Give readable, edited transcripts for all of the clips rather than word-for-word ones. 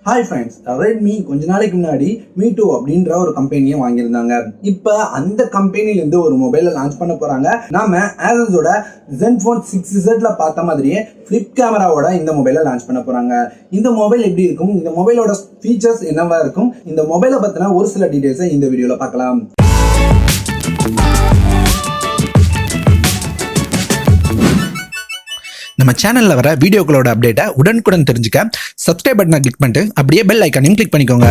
Hi friends, Redmi கொஞ்ச நாளைக்கு முன்னாடி Me Too அப்படின்ற ஒரு கம்பெனியை வாங்கியிருந்தாங்க. இப்போ அந்த கம்பெனில இருந்து ஒரு மொபைலை லான்ச் பண்ண போறாங்க. நாம ஆசஸோட Zenfone 6Zல பார்த்த மாதிரியே ஃபிளிப் கேமராவோட இந்த மொபைலை லான்ச் பண்ண போறாங்க. இந்த மொபைல் எப்படி இருக்கும், இந்த மொபைலோட ஃபீச்சர்ஸ் என்னவா இருக்கும், இந்த மொபைலை பத்தின ஒரு சில டீடைல்ஸை இந்த வீடியோல பார்க்கலாம். நம்ம சேனல்ல வர வீடியோக்களோட அப்டேட்டை உடனுக்குடன் தெரிஞ்சுக்க சப்ஸ்கிரைப் பட்டனை கிளிக் பண்ணிட்டு அப்படியே பெல் ஐக்கானையும் கிளிக் பண்ணிக்கோங்க.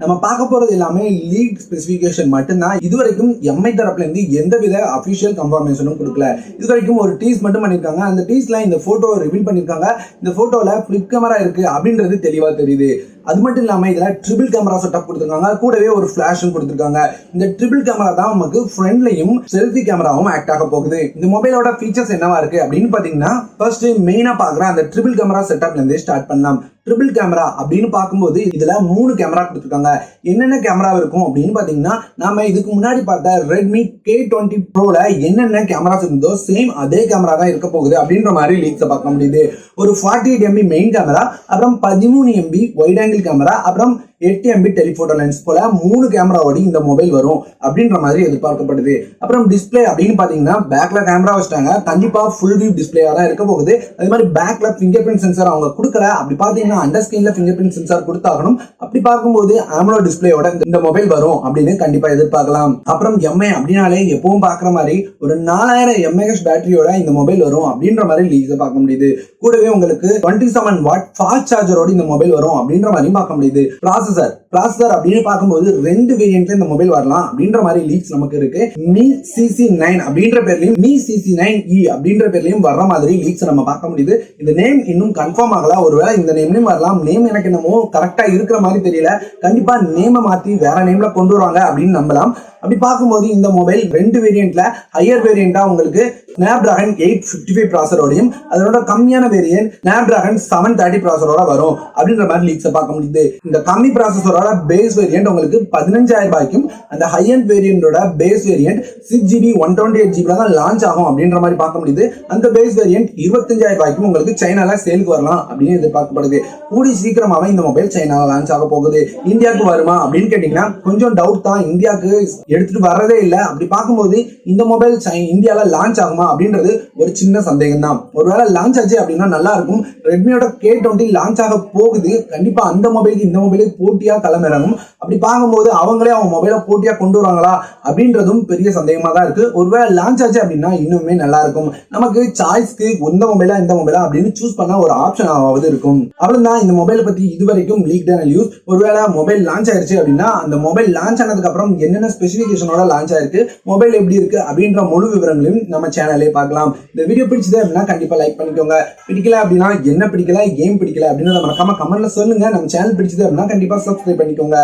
நம்ம பார்க்க போறது எல்லாமே லீக் ஸ்பெசிஃபிகேஷன் மட்டும்தான். இதுவரைக்கும் எம்ஐ தரப்புல இருந்து எந்தவித அபிஷியல் கன்ஃபர்மேஷனும் கொடுக்கல. இதுவரைக்கும் ஒரு டீஸ் மட்டும் பண்ணிருக்காங்க. அந்த டீஸ்ல இந்த போட்டோவை ரிவீல் பண்ணிருக்காங்க. இந்த போட்டோல ஃபிளிப் கேமரா இருக்கு அப்படின்றது தெளிவா தெரியுது. அது மட்டும் இல்லாம இதுல ட்ரிபிள் கேமரா செட்டப் கொடுத்திருக்காங்க. கூடவே ஒரு ஃபிளாஷும் கொடுத்திருக்காங்க. இந்த ட்ரிபிள் கேமரா தான் நமக்கு ஃப்ரண்ட்லயும் செல்ஃபி கேமராவும் ஆக்ட் ஆக போகுது. இந்த மொபைலோட ஃபீச்சர்ஸ் என்னவா இருக்கு அப்படின்னு பாத்தீங்கன்னா, ஃபர்ஸ்ட் மெயினா பாக்குற அந்த ட்ரிபிள் கேமரா செட்டப்ல இருந்தே ஸ்டார்ட் பண்ணலாம். ட்ரிபிள் கேமரா அப்படின்னு பார்க்கும்போது இதுல 3 கேமரா கொடுத்துருக்காங்க. என்னென்ன கேமரா இருக்கும் அப்படின்னு பாத்தீங்கன்னா, நாம இதுக்கு முன்னாடி பார்த்த Redmi K20 Proல என்னென்ன கேமராஸ் இருந்தோ சேம் அதே கேமரா தான் இருக்க போகுது அப்படின்ற மாதிரி லீக்ஸை பார்க்க முடியுது. ஒரு 48 MB மெயின் கேமரா, அப்புறம் 13 MB வைட் ஆங்கிள் கேமரா, அப்புறம் 8 MB டெலிஃபோட்டோ லென்ஸ் போல 3 கேமராவோட இந்த மொபைல் வரும் அப்படின்ற மாதிரி எதிர்பார்க்கப்படுது. அப்புறம் டிஸ்பிளே அப்படின்னு பாத்தீங்கன்னா, பேக்ல கேமரா வச்சிட்டாங்க. கண்டிப்பா ஃபுல் வியூ டிஸ்பிளேயா தான் இருக்க போகுது. அதே மாதிரி பேக்ல ஃபிங்கர் பிரிண்ட் சென்சார் அவங்க கொடுக்கல. அப்படி பாத்தீங்கன்னா அண்டர் ஸ்கிரீன்ல ஃபிங்கர் பிரிண்ட் சென்சார் கொடுத்தாகணும். அப்படி பார்க்கும்போது AMOLED டிஸ்பிளேயோட இந்த மொபைல் வரும் அப்படின்னு கண்டிப்பா எதிர்பார்க்கலாம். அப்புறம் எம்ஐ அப்படின்னாலே எப்பவும் பாக்குற மாதிரி ஒரு 4000 mAh பேட்டரியோட இந்த மொபைல் வரும் அப்படின்ற மாதிரி லீக்ஸை பார்க்க முடியுது. கூடவே உங்களுக்கு 27 வாட் ஃபாஸ்ட் சார்ஜரோட இந்த மொபைல் வரும் அப்படின்ற மாதிரியும் பார்க்க முடியுது. ப்ராசஸர் அப்படின்னு பார்க்கும்போது 2 வேரியன்ட்ல இந்த மொபைல் வரலாம் அப்படின்ற மாதிரி லீக்ஸ் நமக்கு இருக்கு. Mi CC9 அப்படின்ற பேர்லயும் Mi CC9e அப்படின்ற பேர்லயும் வர்ற மாதிரி லீக்ஸ் நம்ம பார்க்க முடியுது. இந்த நேம் இன்னும் கன்ஃபார்ம் ஆகல. ஒருவேளை இந்த நேம்லயும் வரலாம். நேம் எனக்கு என்னமோ கரெக்டா இருக்கிற மாதிரி தெரியல. கண்டிப்பா நேமை மாத்தி வேற நேம்ல கொண்டு வருவாங்க அப்படின்னு நம்பலாம். அப்படி பார்க்கும்போது இந்த மொபைல் 2 வேரியன்ட்ல ஹையர் வேரியண்டா உங்களுக்கு Snapdragon 855 ப்ராசரோடையும் அதோட கம்மியான வேரியன்ட் Snapdragon 730 ப்ராசரோட வரும் அப்படின்ற மாதிரி லீக்ஸை பார்க்க முடியுது. இந்த கம்மி ப்ராசஸரோட பேஸ் வேரியன்ட் உங்களுக்கு 15,000 ரூபாய்க்கும், அந்த ஹை எண்ட் வேரியண்டோட பேஸ் வேரியன்ட் 6GB 128GB தான் லான்ச் ஆகும் அப்படின்ற மாதிரி பார்க்க முடியுது. அந்த பேஸ் வேரியன்ட் 25,000 ரூபாய்க்கும் உங்களுக்கு சைனால சேலுக்கு வரலாம் அப்படின்னு எதிர்பார்க்கப்படுது. கூடி சீக்கிரமாவே இந்த மொபைல் சைனால லான்ச் ஆக போகுது. இந்தியாவுக்கு வருமா அப்படின்னு கேட்டீங்கன்னா கொஞ்சம் டவுட் தான். இந்தியாவுக்கு எடுத்துட்டு வரதே இல்லை. அப்படி பார்க்கும்போது இந்த மொபைல் இந்தியால லான்ச் ஆகுமா அப்படின்றது ஒரு சின்ன சந்தேகம் தான். ஒருவேளை லான்ச் ஆச்சு அப்படின்னா நல்லா இருக்கும். ரெட்மியோட K20 லான்ச் ஆக போகுது. கண்டிப்பா அந்த மொபைலுக்கு இந்த மொபைலுக்கு போட்டியா களமிறங்கும். அப்படி பார்க்கும்போது அவங்களே அவங்க மொபைலை போட்டியா கொண்டு வருவாங்களா அப்படின்றதும் பெரிய சந்தேகமா தான் இருக்கு. ஒருவேளை லான்ச் ஆச்சு அப்படின்னா இன்னுமே நல்லா இருக்கும். நமக்கு சாய்ஸ்க்கு இந்த மொபைலா இந்த மொபைலா அப்படின்னு சூஸ் பண்ண ஒரு ஆப்ஷன் ஆவது இருக்கும். அவ்வளவுதான் இந்த மொபைலை பத்தி இதுவரைக்கும் லீக்டான நியூஸ். ஒருவேளை மொபைல் லான்ச் ஆயிருச்சு அப்படின்னா அந்த மொபைல் லான்ச் ஆனதுக்கு அப்புறம் என்னென்ன ஸ்பெசிபிகேஷனோட லான்ச் ஆயிருக்கு, மொபைல் எப்படி இருக்கு அப்படின்ற முழு விவரங்களையும் நம்ம சேனல்லே பார்க்கலாம். இந்த வீடியோ பிடிச்சது அப்படின்னா கண்டிப்பா லைக் பண்ணிக்கோங்க. பிடிக்கல அப்படின்னா என்ன பிடிக்கல, கேம் பிடிக்கல அப்படின்னு மறக்காம கமெண்ட்ல சொல்லுங்க. நம்ம சேனல் பிடிச்சது அப்படின்னா கண்டிப்பா சப்ஸ்கிரைப் பண்ணிக்கோங்க.